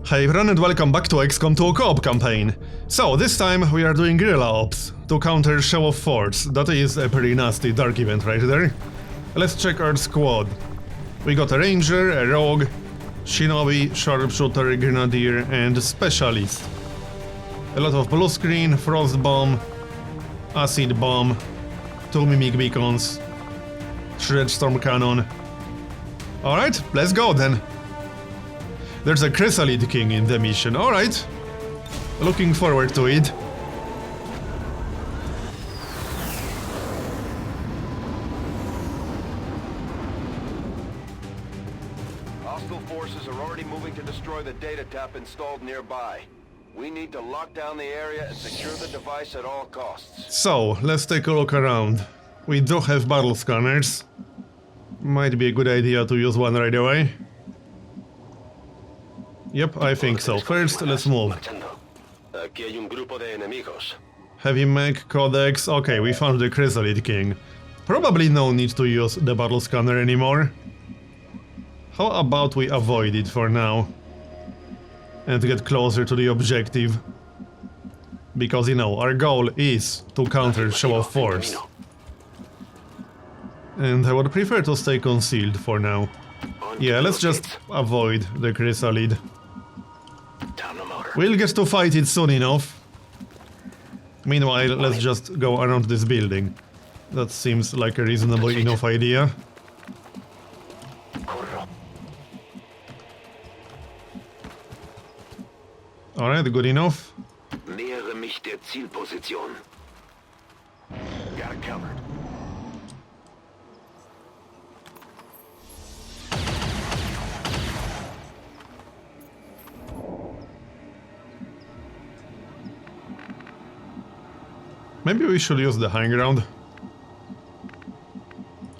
Hey everyone and welcome back to XCOM 2 co-op campaign. So, this time we are doing Guerrilla ops to counter Show of Force. That is a pretty nasty dark event right there. Let's check our squad. We got a ranger, a rogue, shinobi, sharpshooter, grenadier and specialist. A lot of blue screen, frost bomb, acid bomb, 2 mimic beacons, shred storm cannon. Alright, let's go then. There's a Chrysalid King in the mission, alright. Looking forward to it. Hostile forces are already moving to destroy the data tap installed nearby. We need to lock down the area and secure the device at all costs. So, let's take a look around. We do have battle scanners. Might be a good idea to use one right away. Yep, I think so. First, let's move. Heavy mech, codex. Okay, we found the Chrysalid King. Probably no need to use the battle scanner anymore. How about we avoid it for now? And get closer to the objective. Because, you know, our goal is to counter Show of Force. And I would prefer to stay concealed for now. Yeah, let's just avoid the Chrysalid. We'll get to fight it soon enough. Meanwhile, let's just go around this building. That seems like a reasonable enough idea. Alright, good enough. Nähere mich der Zielposition. Got it covered. Maybe we should use the high ground.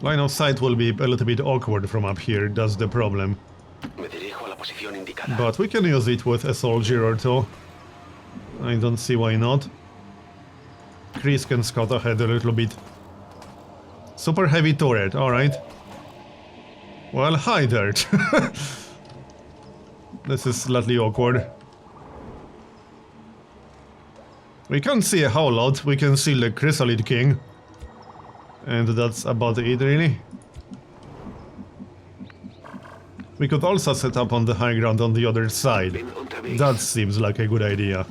Line of sight will be a little bit awkward from up here, that's the problem. But we can use it with a soldier or two. I don't see why not. Chris can scout ahead a little bit. Super heavy turret, alright. Well, hi Dirt. This is slightly awkward. We can't see a whole lot, we can see the Chrysalid King. And that's about it, really. We could also set up on the high ground on the other side. That seems like a good idea.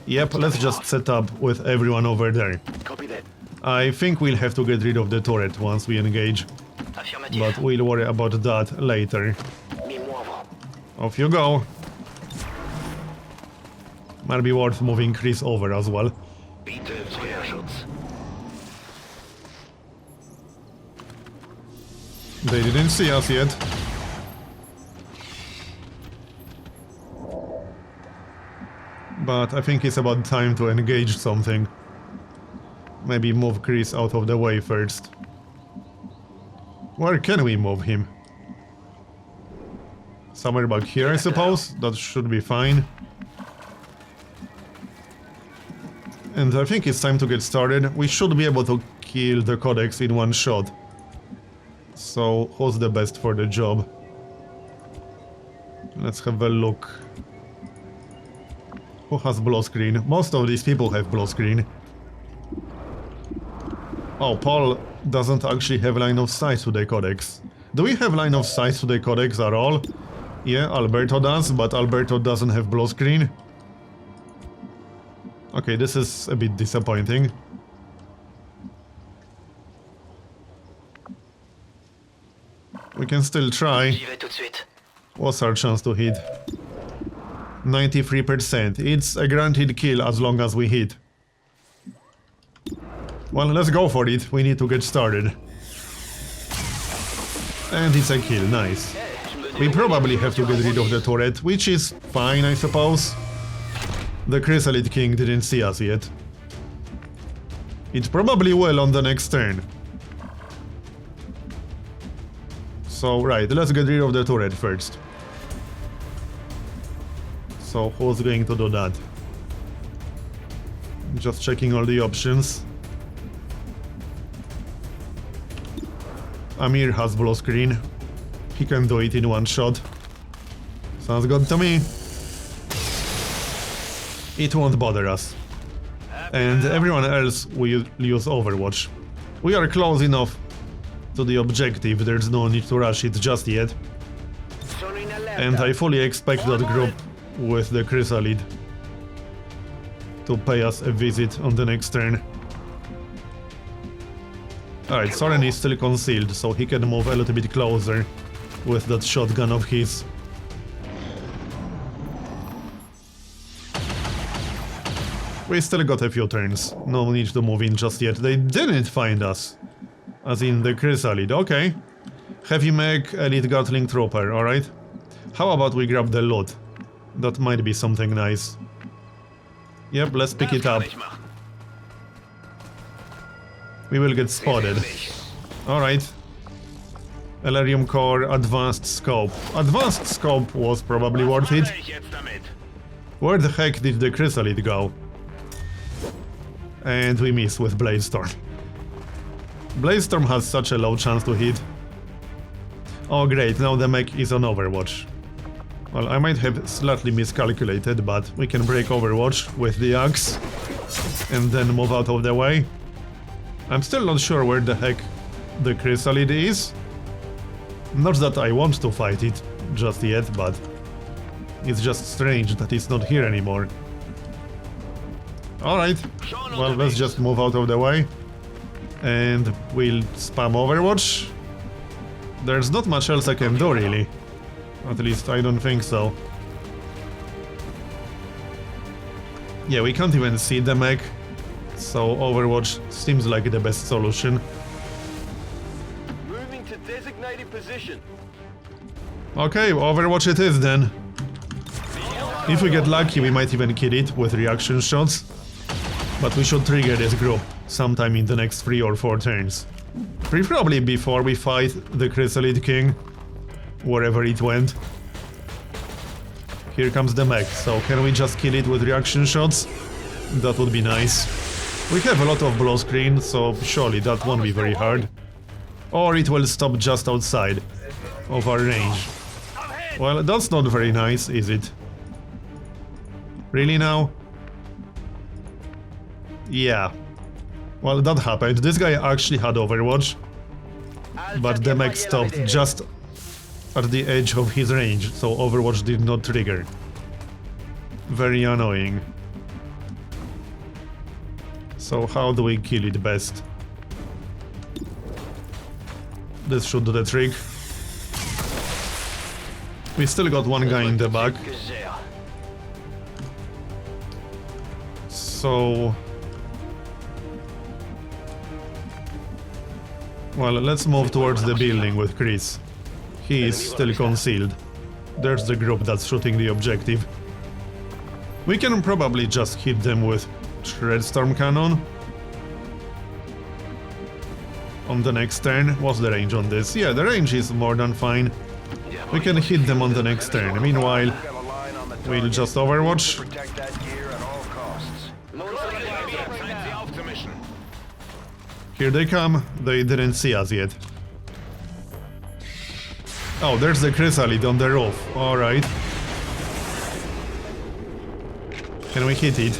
Yep, let's just set up with everyone over there. I think we'll have to get rid of the turret once we engage. But we'll worry about that later. Off you go. Might be worth moving Chris over as well. They didn't see us yet. But I think it's about time to engage something. Maybe move Chris out of the way first. Where can we move him? Somewhere back here, I suppose? That should be fine. And I think it's time to get started. We should be able to kill the Codex in one shot. So, who's the best for the job? Let's have a look. Who has blue screen? Most of these people have blue screen. Oh, Paul doesn't actually have line of sight to the Codex. Do we have line of sight to the Codex at all? Yeah, Alberto does, but Alberto doesn't have blue screen. Okay, this is a bit disappointing. We can still try. What's our chance to hit? 93%. It's a guaranteed kill as long as we hit. Well, let's go for it. We need to get started. And it's a kill, nice. We probably have to get rid of the turret, which is fine, I suppose. The Chrysalid King didn't see us yet. It probably will on the next turn. So, right, let's get rid of the turret first. So, who's going to do that? Just checking all the options. Amir has blue screen. He can do it in one shot. Sounds good to me. it won't bother us. And everyone else will use Overwatch. We are close enough to the objective, there's no need to rush it just yet. And I fully expect that group with the Chrysalid to pay us a visit on the next turn. Alright, Soren is still concealed, so he can move a little bit closer with that shotgun of his. We still got a few turns, no need to move in just yet. They didn't find us, as in the Chrysalid, okay. Heavy mech, elite Gatling trooper, alright. How about we grab the loot? That might be something nice. Yep, let's pick it up. We will get spotted. Alright. Elerium core, advanced scope. Advanced scope was probably worth it. Where the heck did the Chrysalid go? And we miss with Bladestorm. Bladestorm has such a low chance to hit. Oh great, now the mech is on Overwatch. Well, I might have slightly miscalculated, but we can break Overwatch with the axe and then move out of the way. I'm still not sure where the heck the Chrysalid is. Not that I want to fight it just yet, but it's just strange that it's not here anymore. Alright, well, let's just move out of the way and we'll spam Overwatch. There's not much else I can do, really. At least I don't think so. Yeah, we can't even see the mech, so Overwatch seems like the best solution. Moving to designated position. Okay, Overwatch it is then. If we get lucky, we might even kill it with reaction shots. But we should trigger this group sometime in the next 3 or 4 turns. Preferably before we fight the Chrysalid King, wherever it went. Here comes the mech, so can we just kill it with reaction shots? That would be nice. We have a lot of blow screen, so surely that won't be very hard. Or it will stop just outside of our range. Well, that's not very nice, is it? Really now? Yeah. Well, that happened. This guy actually had Overwatch, but the mech stopped just at the edge of his range, so Overwatch did not trigger. Very annoying. So how do we kill it best? This should do the trick. We still got one guy in the back. So... well, let's move towards the building with Chris. He is still concealed. There's the group that's shooting the objective. We can probably just hit them with Shredstorm Cannon. On the next turn. What's the range on this? Yeah, the range is more than fine. We can hit them on the next turn. Meanwhile, we'll just Overwatch. Here they come. They didn't see us yet. Oh, there's the Chrysalid on the roof. Alright. Can we hit it?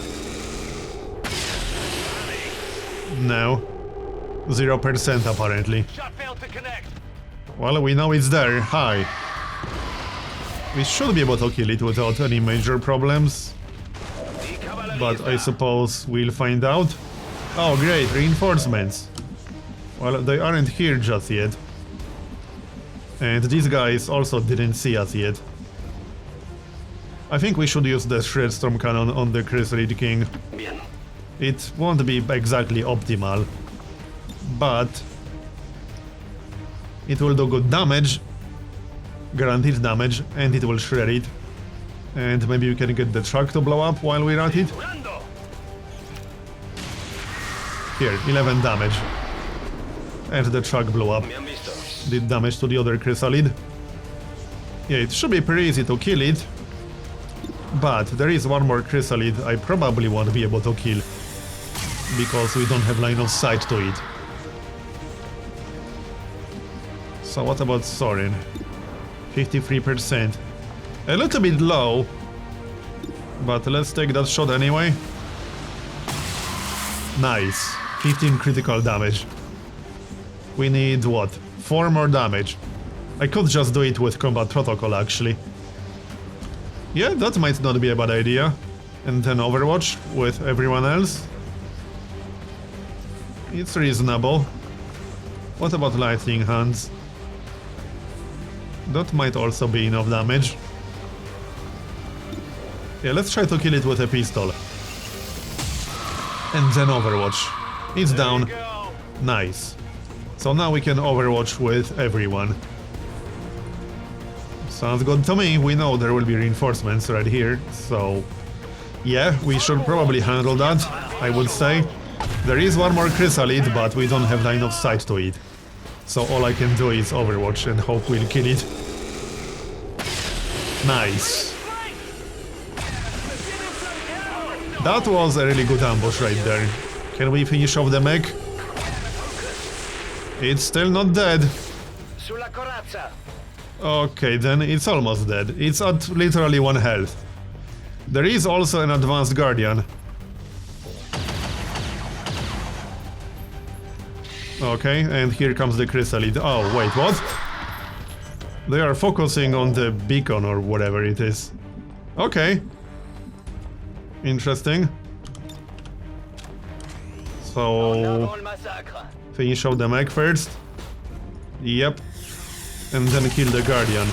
No. 0% apparently. Well, we know it's there. Hi. We should be able to kill it without any major problems. But I suppose we'll find out. Oh great, reinforcements. Well, they aren't here just yet. And these guys also didn't see us yet. I think we should use the Shredstorm Cannon on the Chrysalid King. It won't be exactly optimal, but it will do good damage, guaranteed damage, and it will shred it. And maybe we can get the truck to blow up while we're at it. Here, 11 damage. And the truck blew up. Did damage to the other Chrysalid. Yeah, it should be pretty easy to kill it. But there is one more Chrysalid I probably won't be able to kill, because we don't have line of sight to it. So what about Soren? 53%. A little bit low, But let's take that shot anyway. Nice. 15 critical damage. We need what? 4 more damage. I could just do it with combat protocol actually. Yeah, that might not be a bad idea. And then Overwatch with everyone else. It's reasonable. What about lightning hands? That might also be enough damage. Yeah, let's try to kill it with a pistol. And then Overwatch. It's down. Nice. So now we can Overwatch with everyone. Sounds good to me. We know there will be reinforcements right here, so... yeah, we should probably handle that, I would say. There is one more chrysalid, but we don't have line of sight to it. So all I can do is Overwatch and hope we'll kill it. Nice. That was a really good ambush right there. Can we finish off the mech? It's still not dead. Okay, then it's almost dead. It's at literally 1 health. There is also an advanced guardian. Okay, and here comes the chrysalid. Oh, wait, what? They are focusing on the beacon or whatever it is. Okay. Interesting. So... finish off the mech first. Yep. And then kill the guardian.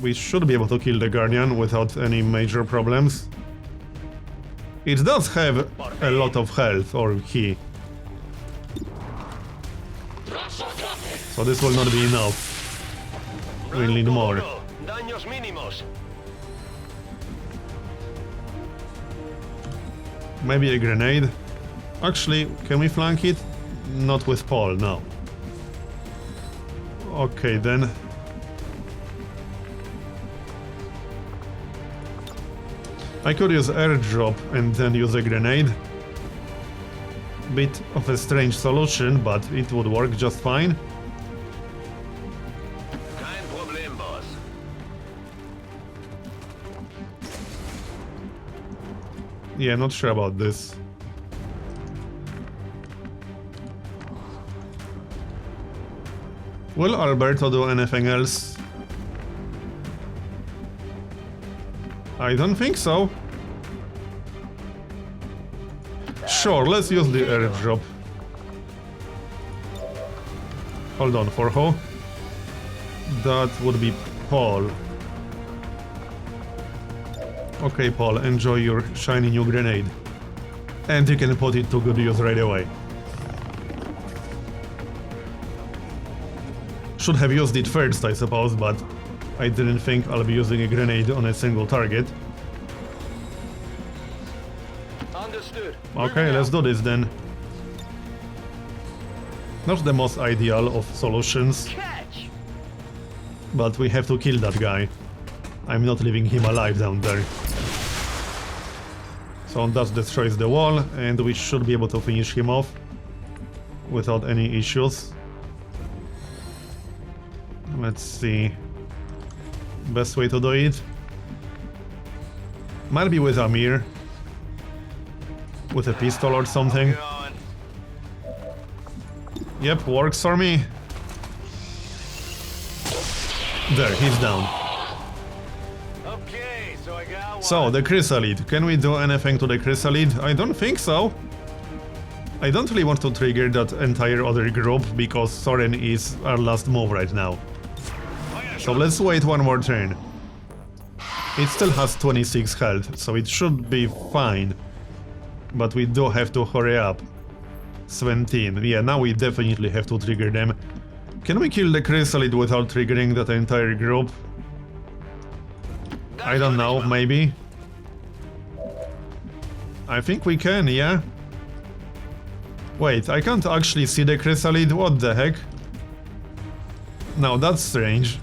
We should be able to kill the guardian without any major problems. It does have a lot of health, or he. So this will not be enough. We'll need more. Maybe a grenade? Actually, can we flank it? Not with Paul, no. Okay, then. I could use airdrop and then use a grenade. Bit of a strange solution, but it would work just fine. Yeah, not sure about this. Will Alberto do anything else? I don't think so. Sure, let's use the airdrop. Hold on, for who? That would be Paul. Okay, Paul, enjoy your shiny new grenade. And you can put it to good use right away. Should have used it first, I suppose, but I didn't think I'll be using a grenade on a single target. Understood. Okay, let's do this then. Not the most ideal of solutions. But we have to kill that guy. I'm not leaving him alive down there. So that destroys the wall, and we should be able to finish him off without any issues. Let's see. Best way to do it? Might be with Amir. With a pistol or something. Yep, works for me. There, he's down. So, the chrysalid. Can we do anything to the chrysalid? I don't think so. I don't really want to trigger that entire other group, because Soren is our last move right now. So let's wait one more turn. It still has 26 health, so it should be fine. But we do have to hurry up. 17. Yeah, now we definitely have to trigger them. Can we kill the chrysalid without triggering that entire group? I don't know, maybe? I think we can, yeah? Wait, I can't actually see the chrysalid, what the heck? Now that's strange.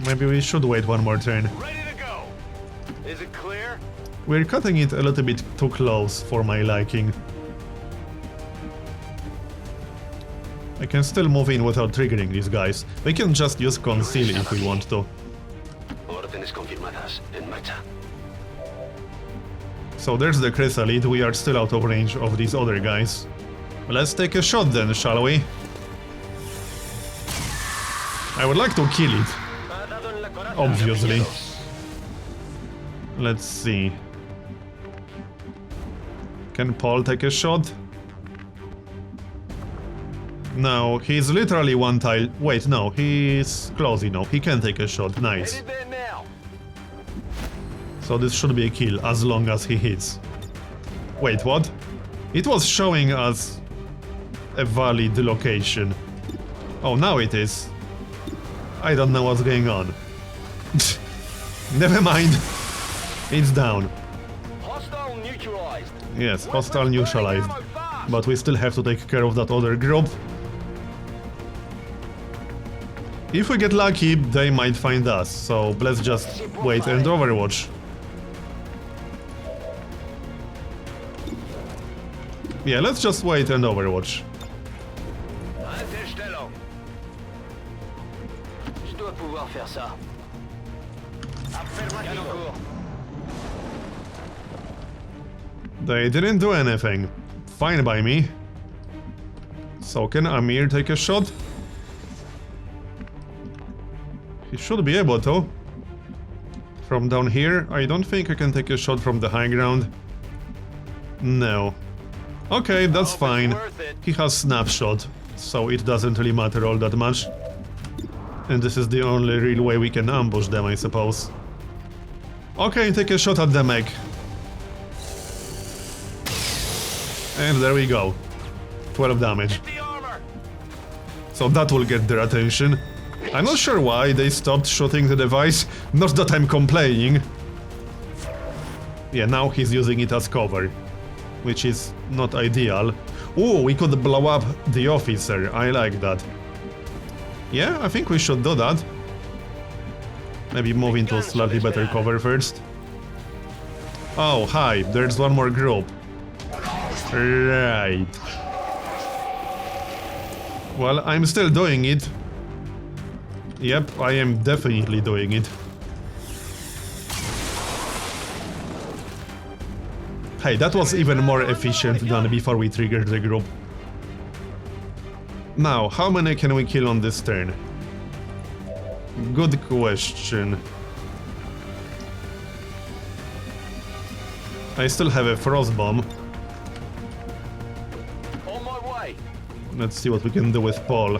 Maybe we should wait one more turn. Ready to go. Is it clear? We're cutting it a little bit too close for my liking. I can still move in without triggering these guys. We can just use conceal if we want to. Órdenes confirmadas. En marcha. So there's the chrysalid, we are still out of range of these other guys. Let's take a shot then, shall we? I would like to kill it, obviously. Let's see. Can Paul take a shot? No, he's literally one tile. Wait, no, he's close enough. He can take a shot. Nice. So this should be a kill as long as he hits. Wait, what? It was showing us a valid location. Oh, now it is. I don't know what's going on. Never mind. It's down. Hostile neutralized. Yes, hostile neutralized. But we still have to take care of that other group. If we get lucky, they might find us, so let's just wait and overwatch. Yeah, let's just wait and overwatch. Je dois pouvoir faire ça. They didn't do anything. Fine by me. So can Amir take a shot? He should be able to. From down here, I don't think I can take a shot from the high ground. No. Okay, that's fine. He has snapshot, so it doesn't really matter all that much. And this is the only real way we can ambush them, I suppose. Okay, take a shot at the mech. And there we go. 12 damage. So that will get their attention. I'm not sure why they stopped shooting the device, not that I'm complaining. Yeah, now he's using it as cover, which is not ideal. Ooh, we could blow up the officer, I like that. Yeah, I think we should do that. Maybe move into slightly better cover first. Oh, hi, there's one more group. Right. Well, I'm still doing it. Yep, I am definitely doing it. Hey, that was even more efficient than before we triggered the group. Now, how many can we kill on this turn? Good question. I still have a frost bomb. On my way. Let's see what we can do with Paul.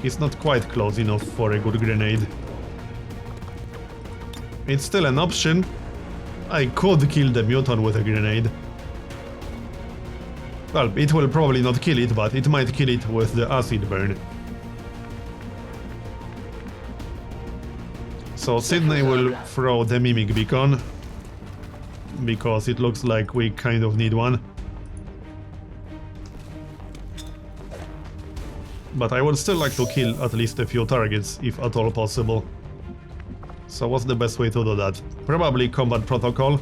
He's not quite close enough for a good grenade. It's still an option. I could kill the mutant with a grenade. Well, it will probably not kill it, but it might kill it with the acid burn. So Sydney will throw the mimic beacon, because it looks like we kind of need one. But I would still like to kill at least a few targets, if at all possible. So what's the best way to do that? Probably combat protocol.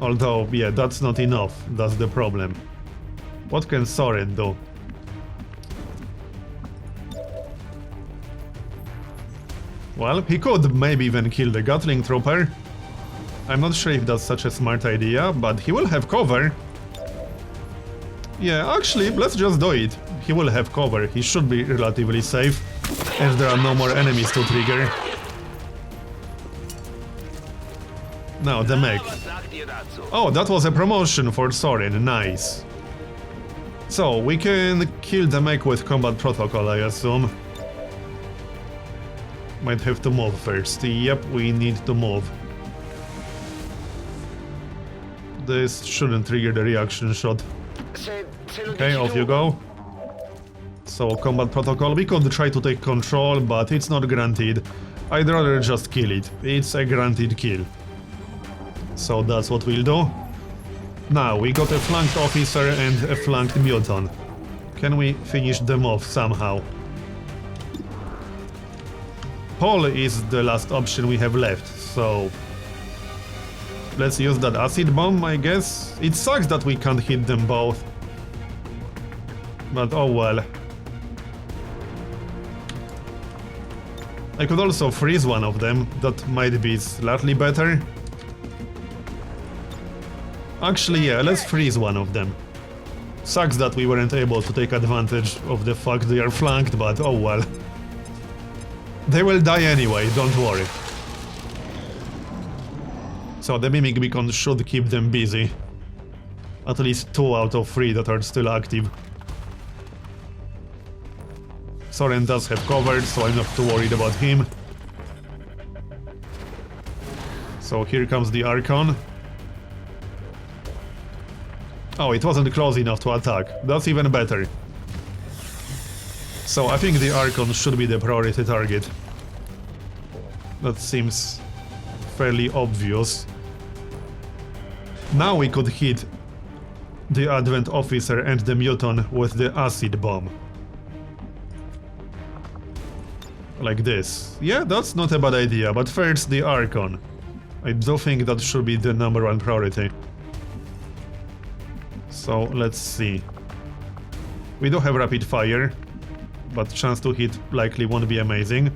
Although, yeah, that's not enough, that's the problem. What can Soren do? Well, he could maybe even kill the Gatling Trooper. I'm not sure if that's such a smart idea, but he will have cover. Yeah, actually, let's just do it. He will have cover, he should be relatively safe, and there are no more enemies to trigger. Now, the mech. Oh, that was a promotion for Soren, nice. So, we can kill the mech with combat protocol, I assume. Might have to move first. Yep, we need to move. This shouldn't trigger the reaction shot. Okay, off you go. So, combat protocol, we could try to take control, but it's not granted. I'd rather just kill it. It's a granted kill. So that's what we'll do. Now, we got a flanked officer and a flanked mutant. Can we finish them off somehow? Paul is the last option we have left, so... let's use that acid bomb, I guess. It sucks that we can't hit them both. But oh well. I could also freeze one of them, that might be slightly better. Actually, yeah, let's freeze one of them. Sucks that we weren't able to take advantage of the fact they are flanked, but oh well. They will die anyway, don't worry. So the Mimic Beacon should keep them busy. At least 2 out of 3 that are still active. Soren does have covered, so I'm not too worried about him. So here comes the Archon. Oh, it wasn't close enough to attack. That's even better. So I think the Archon should be the priority target. That seems fairly obvious. Now we could hit the Advent Officer and the Muton with the Acid Bomb. Like this. Yeah, that's not a bad idea, but first the Archon. I do think that should be the #1 priority. So let's see. We do have rapid fire, but chance to hit likely won't be amazing.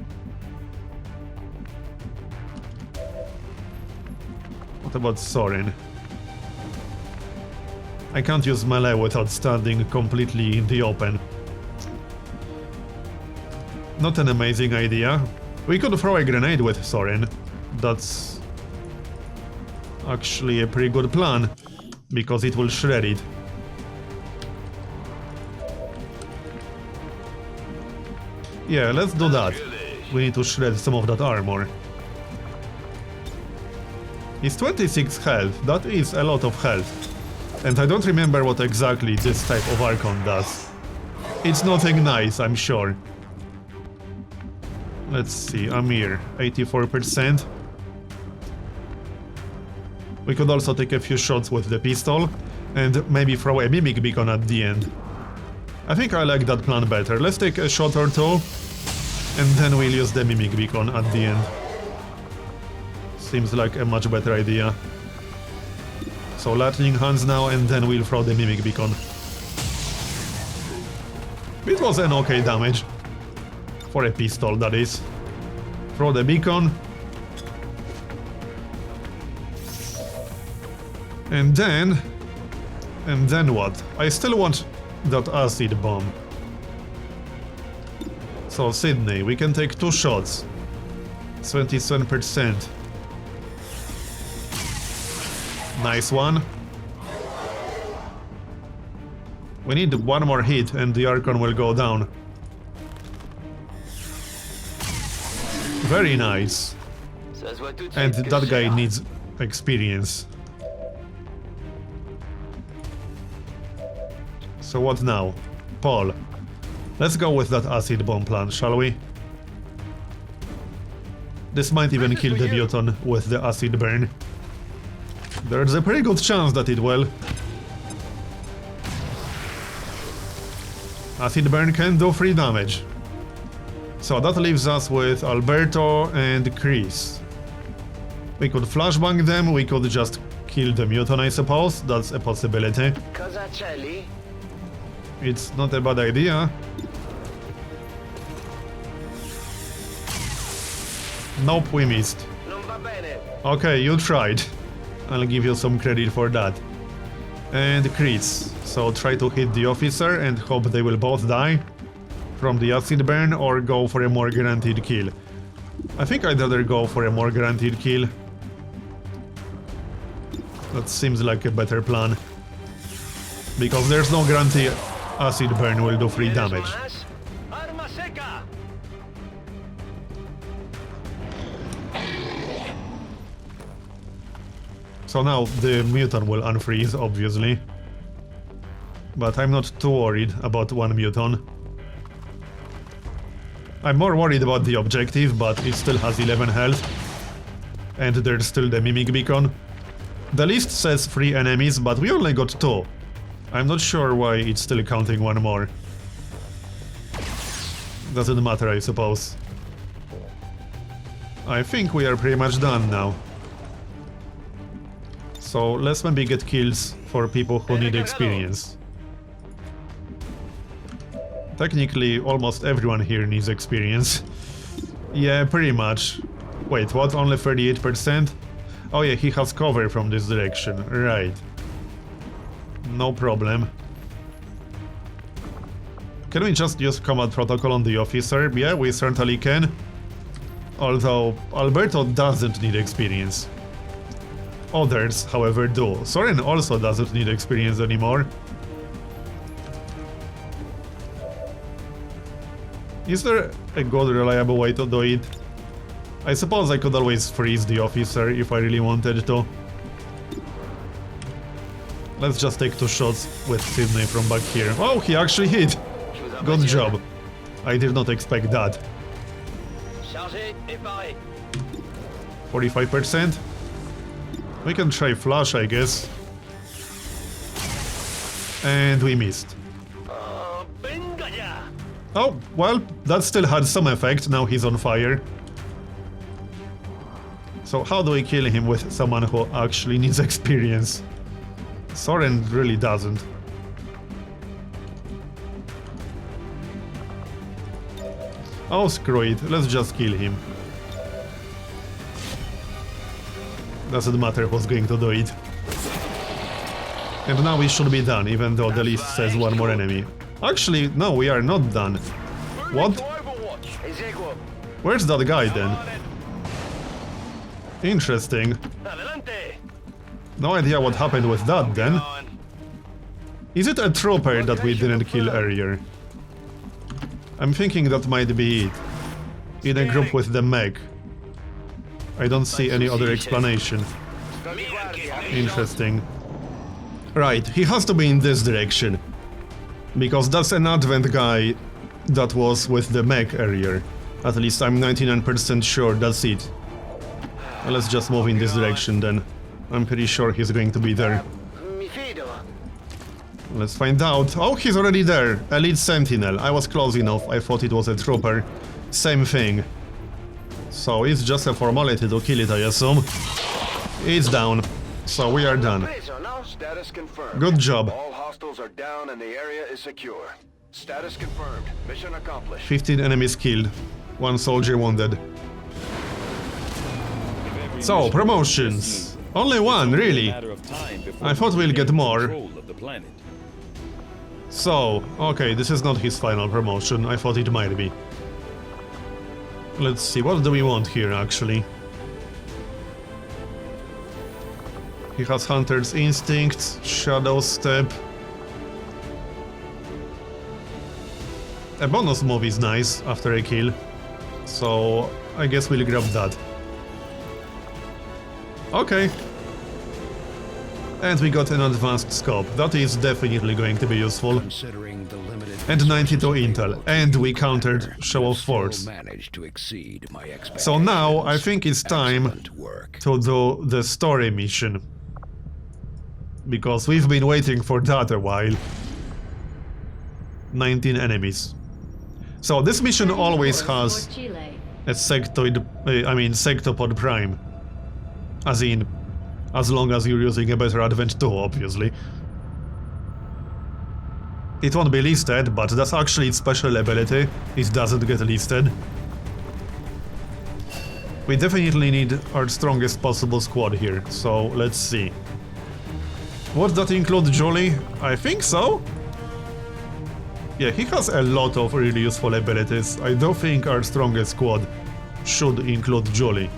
What about Soren? I can't use melee without standing completely in the open. Not an amazing idea. We could throw a grenade with Soren. That's actually a pretty good plan, because it will shred it. Yeah, let's do that. We need to shred some of that armor. It's 26 health, that is a lot of health. And I don't remember what exactly this type of Archon does. It's nothing nice, I'm sure. Let's see, Amir, 84%. We could also take a few shots with the pistol, and maybe throw a Mimic Beacon at the end. I think I like that plan better. Let's take a shot or two, and then we'll use the Mimic Beacon at the end. Seems like a much better idea. So lightning hands now, and then we'll throw the Mimic Beacon. It was an okay damage. For a pistol, that is. Throw the beacon. And then what? I still want that acid bomb. So Sydney, we can take 2 shots. 27%. Nice one. We need 1 more hit and the Archon will go down. Very nice. And that guy needs experience. So what now? Paul. Let's go with that acid bomb plan, shall we? This might even kill the Muton with the acid burn. There's a pretty good chance that it will. Acid burn can do 3 damage. So that leaves us with Alberto and Chris. We could flashbang them, we could just kill the Muton, I suppose. That's a possibility. It's not a bad idea. Nope, we missed. Okay, you tried. I'll give you some credit for that. And Chris. So try to hit the officer and hope they will both die from the acid burn, or go for a more guaranteed kill. I think I'd rather go for a more guaranteed kill. That seems like a better plan. Because there's no guarantee acid burn will do 3 damage. So now the Muton will unfreeze, obviously. But I'm not too worried about 1 Muton. I'm more worried about the objective, but it still has 11 health. And there's still the Mimic Beacon. The list says 3 enemies, but we only got 2. I'm not sure why it's still counting 1 more. Doesn't matter, I suppose. I think we are pretty much done now. So let's maybe get kills for people who need experience. Technically, almost everyone here needs experience. Yeah, pretty much. Wait, what? Only 38%? Oh yeah, he has cover from this direction. Right. No problem. Can we just use combat protocol on the officer? Yeah, we certainly can. Although, Alberto doesn't need experience. Others, however, do. Soren also doesn't need experience anymore. Is there a good, reliable way to do it? I suppose I could always freeze the officer if I really wanted to. Let's just take 2 shots with Sydney from back here. Oh, he actually hit! Good job. I did not expect that. 45%? We can try flash, I guess. And we missed. Oh, well, that still had some effect, now he's on fire. So how do we kill him with someone who actually needs experience? Soren really doesn't. Oh, screw it, let's just kill him. Doesn't matter who's going to do it. And now we should be done, even though the list says one more enemy. Actually, no, we are not done. What? Where's that guy then? Interesting. No idea what happened with that then. Is it a trooper that we didn't kill earlier? I'm thinking that might be it. In a group with the mech. I don't see any other explanation. Interesting. Right, he has to be in this direction. Because that's an Advent guy that was with the mech earlier. At least I'm 99% sure that's it. Let's just move in this direction then. I'm pretty sure he's going to be there. Let's find out. Oh, he's already there. Elite Sentinel. I was close enough. I thought it was a trooper. Same thing. So it's just a formality to kill it, I assume. It's down. So we are done. Status confirmed. Good job. All hostiles are down and the area is secure. Status confirmed. Mission accomplished. 15 enemies killed. 1 soldier wounded. So, promotions. Only 1, really. I thought we'll get more. So, okay, this is not his final promotion. I thought it might be. Let's see, what do we want here, actually? He has Hunter's Instincts, Shadow Step. A bonus move is nice after a kill, so I guess we'll grab that. Okay. And we got an advanced scope. That is definitely going to be useful. And 92 intel. And we countered Show of Force. So now I think it's time to do the story mission. Because we've been waiting for that a while. 19 enemies. So this mission always has a sectopod prime. As in, as long as you're using a better Advent 2, obviously. It won't be listed, but that's actually its special ability. It doesn't get listed. We definitely need our strongest possible squad here, so let's see. Would that include Julie? I think so. Yeah, he has a lot of really useful abilities. I don't think our strongest squad should include Julie.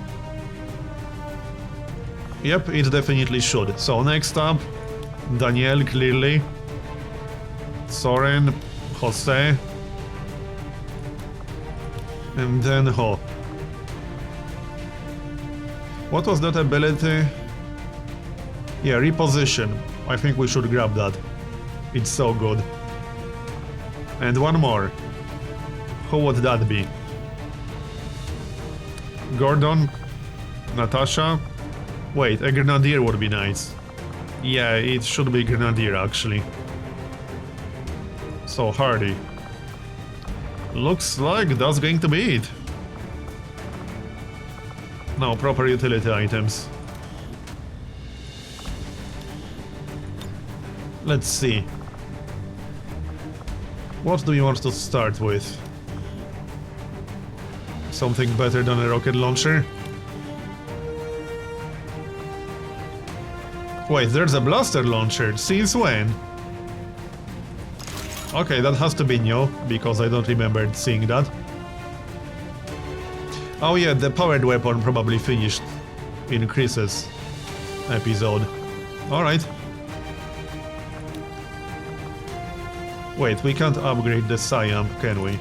Yep, it definitely should. So next up, Daniel, clearly. Soren, Jose. And then Ho. What was that ability? Yeah, reposition. I think we should grab that. It's so good. And one more. Who would that be? Gordon? Natasha? Wait, a Grenadier would be nice. Yeah, it should be Grenadier, actually. So, Hardy. Looks like that's going to be it. No, proper utility items. Let's see. What do we want to start with? Something better than a rocket launcher? Wait, there's a blaster launcher. Since when? Okay, that has to be new, because I don't remember seeing that. Oh yeah, the powered weapon probably finished in Chris's episode. Alright. Wait, we can't upgrade the Siam, can we?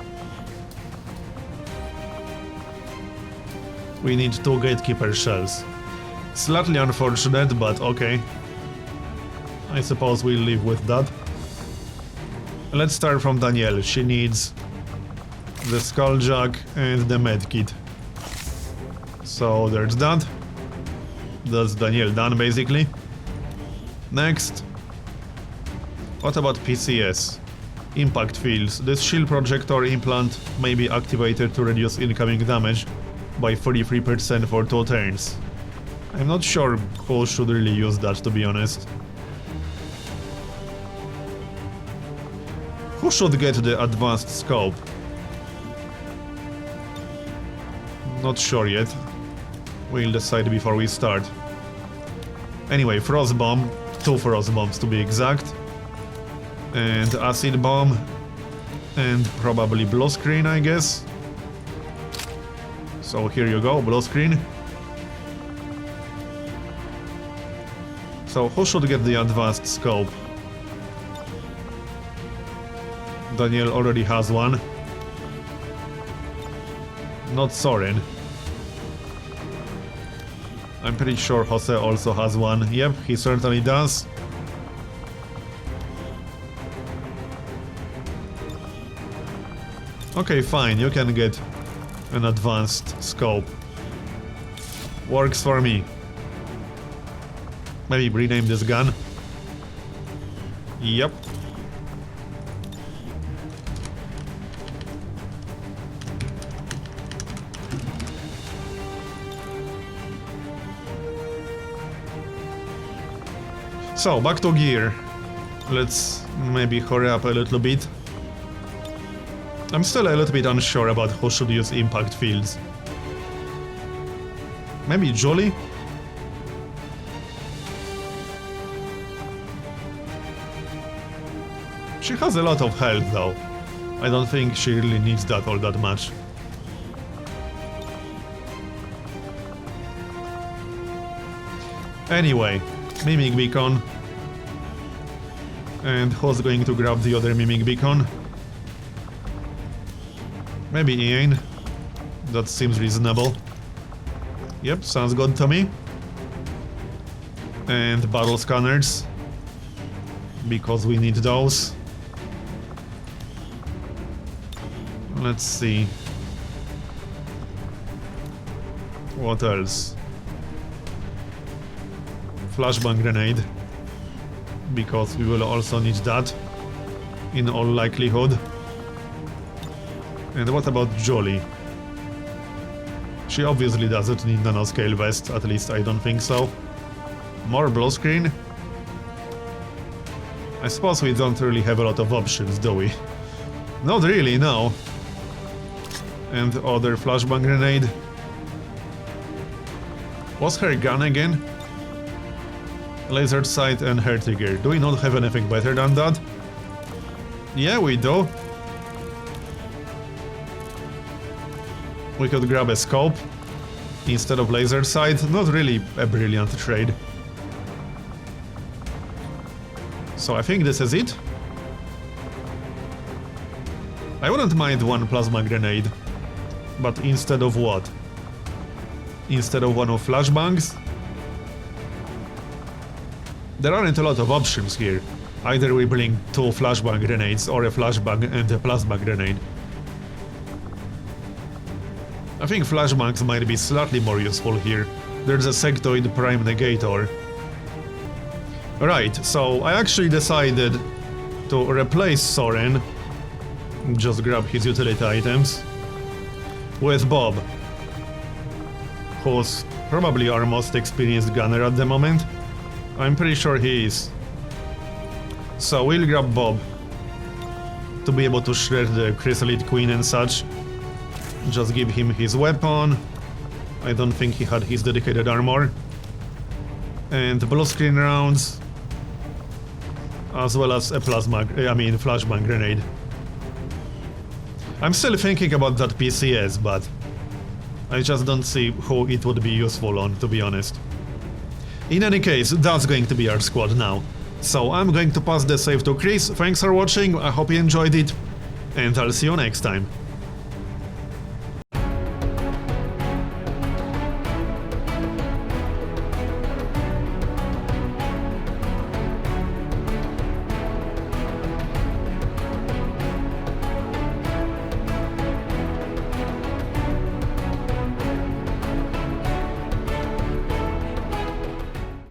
We need 2 gatekeeper shells. Slightly unfortunate, but okay. I suppose we'll live with that. Let's start from Danielle. She needs the skulljack and the medkit. So there's that. That's Danielle done, basically. Next. What about PCS? Impact fields. This shield projector implant may be activated to reduce incoming damage by 43% for 2 turns. I'm not sure who should really use that, to be honest. Who should get the advanced scope? Not sure yet. We'll decide before we start. Anyway, frost bomb. 2 frost bombs to be exact. And acid bomb. And probably blue screen, I guess. So here you go, blue screen. So who should get the advanced scope? Daniel already has one. Not Soren. I'm pretty sure Jose also has one. Yep, he certainly does. Okay, fine, you can get an advanced scope. Works for me. Maybe rename this gun. Yep. So, back to gear. Let's maybe hurry up a little bit. I'm still a little bit unsure about who should use impact fields. Maybe Jolie? She has a lot of health though. I don't think she really needs that all that much. Anyway, Mimic Beacon. And who's going to grab the other Mimic Beacon? Maybe Ian. That seems reasonable. Yep, sounds good to me. And battle scanners. Because we need those. Let's see. What else? Flashbang grenade. Because we will also need that. In all likelihood. And what about Jolie? She obviously doesn't need nanoscale vest, at least I don't think so. More blue screen? I suppose we don't really have a lot of options, do we? Not really, no. And other flashbang grenade. What's her gun again? Laser sight and hair trigger. Do we not have anything better than that? Yeah, we do. We could grab a scope instead of laser sight. Not really a brilliant trade. So I think this is it. I wouldn't mind one plasma grenade. But instead of what? Instead of one of flashbangs? There aren't a lot of options here. Either we bring 2 flashbang grenades or a flashbang and a plasma grenade. I think flashbangs might be slightly more useful here. There's a sectoid prime negator. Right, so I actually decided to replace Soren, just grab his utility items, with Bob, who's probably our most experienced gunner at the moment. I'm pretty sure he is. So we'll grab Bob. to be able to shred the Chrysalid Queen and such. Just give him his weapon. I don't think he had his dedicated armor. And blue screen rounds. As well as a flashbang grenade. I'm still thinking about that PCS, but I just don't see who it would be useful on, to be honest. In any case, that's going to be our squad now. So I'm going to pass the save to Chris. Thanks for watching, I hope you enjoyed it, and I'll see you next time.